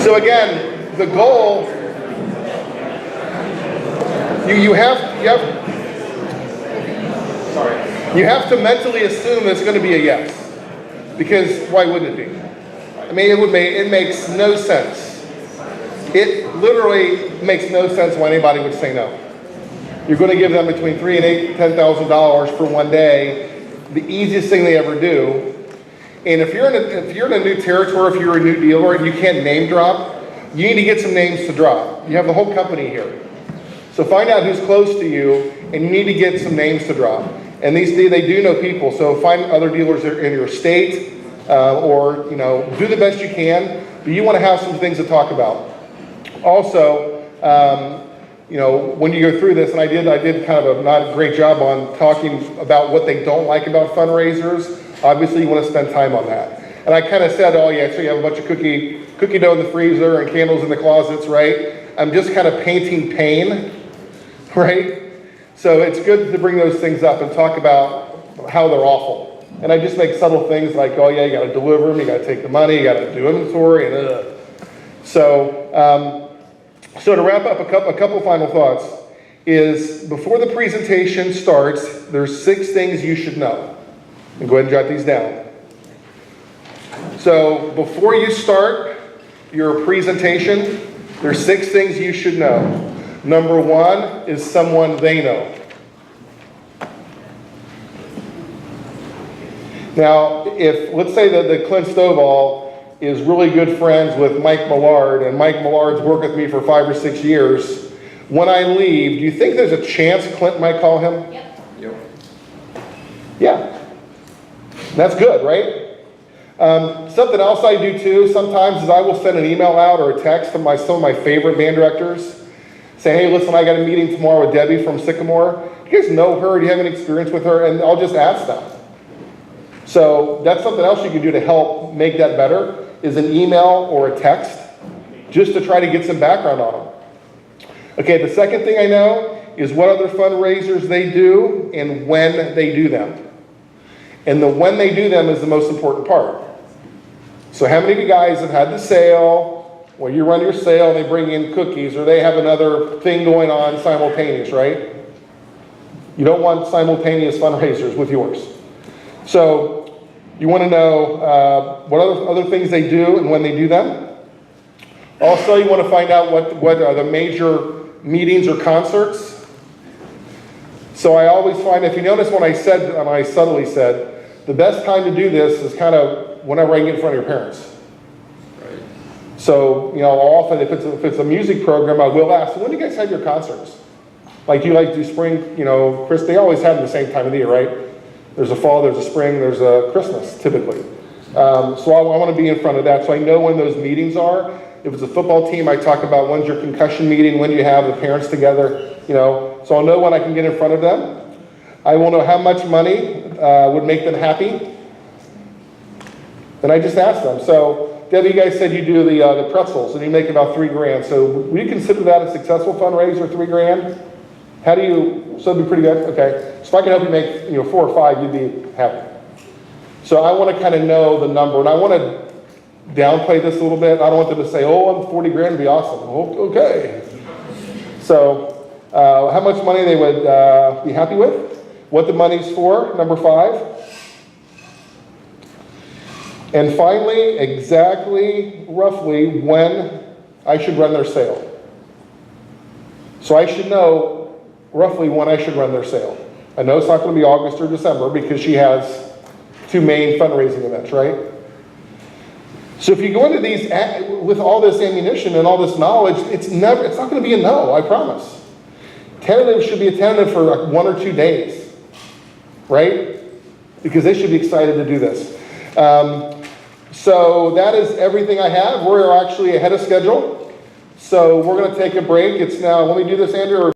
So again, the goal, you have to mentally assume it's going to be a yes, because why wouldn't it be? I mean, it makes no sense. It literally makes no sense why anybody would say no. You're going to give them between $3,000 and $10,000 for one day, the easiest thing they ever do. And if you're in a new territory, if you're a new dealer and you can't name drop, you need to get some names to drop. You have the whole company here. So find out who's close to you, and you need to get some names to drop. And they do know people, so find other dealers in your state, or do the best you can, but you want to have some things to talk about. Also, when you go through this, and I did kind of a not great job on talking about what they don't like about fundraisers. Obviously, you want to spend time on that. And I kind of said, oh yeah, so you have a bunch of cookie dough in the freezer and candles in the closets, right? I'm just kind of painting pain, right? So it's good to bring those things up and talk about how they're awful. And I just make subtle things like, oh yeah, you got to deliver them, you got to take the money, you got to do inventory, and So to wrap up, a couple final thoughts is before the presentation starts, there's 6 things you should know. And go ahead and jot these down. So before you start your presentation, there's 6 things you should know. Number 1 is someone they know. Now, if let's say that Clint Stovall is really good friends with Mike Millard, and Mike Millard's worked with me for 5 or 6 years, when I leave, do you think there's a chance Clint might call him? Yep. Yeah. That's good, right? Something else I do too sometimes is I will send an email out or a text to some of my favorite band directors saying, hey, listen, I got a meeting tomorrow with Debbie from Sycamore. Do you guys know her? Do you have any experience with her? And I'll just ask them. So that's something else you can do to help make that better, is an email or a text, just to try to get some background on them. Okay, the second thing I know is what other fundraisers they do and when they do them. And the when they do them is the most important part. So how many of you guys have had the sale, where you run your sale, they bring in cookies, or they have another thing going on simultaneous, right? You don't want simultaneous fundraisers with yours. So you want to know what other things they do and when they do them. Also, you want to find out what are the major meetings or concerts. So I always find, if you notice when I subtly said, the best time to do this is kind of whenever I get in front of your parents. Right. So, often if it's a music program, I will ask, when do you guys have your concerts? Like, do you like to do spring, Chris, they always have them the same time of the year, right? There's a fall, there's a spring, there's a Christmas, typically. So I want to be in front of that, so I know when those meetings are. If it's a football team, I talk about when's your concussion meeting, when do you have the parents together, so I'll know when I can get in front of them. I will know how much money would make them happy. Then I just ask them. So, Debbie, you guys said you do the pretzels, and you make about $3,000. So, would you consider that a successful fundraiser, $3,000? How do you? So, it'd be pretty good. Okay. So, if I can help you make 4 or 5, you'd be happy. So, I want to kind of know the number, and I want to downplay this a little bit. I don't want them to say, "Oh, I'm $40,000 would be awesome." Okay. So, how much money they would be happy with? What the money's for, number 5. And finally, exactly, roughly, when I should run their sale. So I should know roughly when I should run their sale. I know it's not going to be August or December because she has 2 main fundraising events, right? So if you go into these with all this ammunition and all this knowledge, it's not going to be a no, I promise. Tentative should be a tentative for like 1 or 2 days. Right? Because they should be excited to do this. So that is everything I have. We're actually ahead of schedule. So we're going to take a break. It's now, let me do this, Andrew.